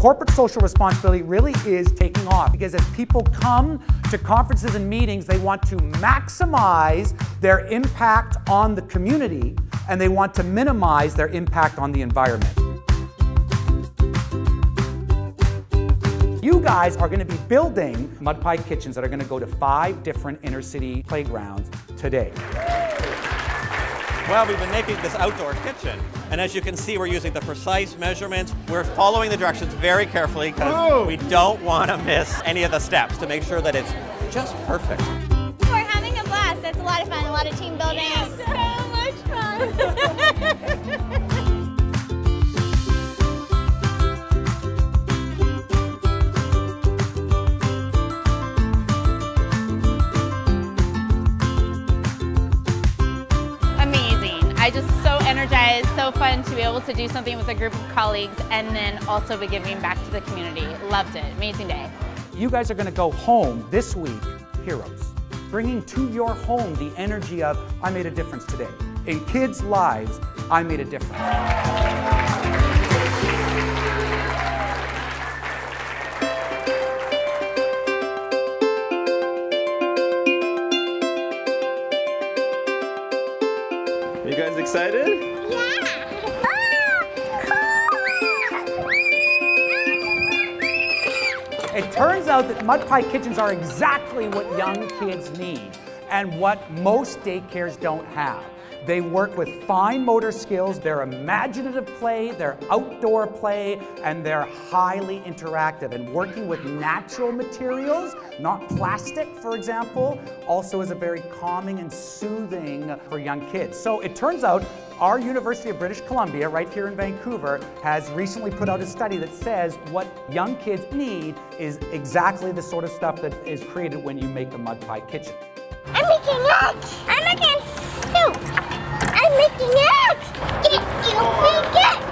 corporate social responsibility really is taking off, because as people come to conferences and meetings, they want to maximize their impact on the community and they want to minimize their impact on the environment. You guys are going to be building mud pie kitchens that are going to go to 5 different inner city playgrounds today. Well, we've been making this outdoor kitchen, and as you can see, we're using the precise measurements. We're following the directions very carefully because we don't want to miss any of the steps to make sure that it's just perfect. We're having a blast. It's a lot of fun, a lot of team building. It's so much fun. I just so energized, so fun to be able to do something with a group of colleagues and then also be giving back to the community. Loved it. Amazing day. You guys are going to go home this week, heroes, bringing to your home the energy of, I made a difference today. In kids' lives, I made a difference. You guys excited? Yeah! It turns out that mud pie kitchens are exactly what young kids need and what most daycares don't have. They work with fine motor skills, they're imaginative play, they're outdoor play, and they're highly interactive. And working with natural materials, not plastic, for example, also is a very calming and soothing for young kids. So it turns out our University of British Columbia, right here in Vancouver, has recently put out a study that says what young kids need is exactly the sort of stuff that is created when you make a mud pie kitchen. I'm making eggs! I'm making soup! I'm making eggs! Get,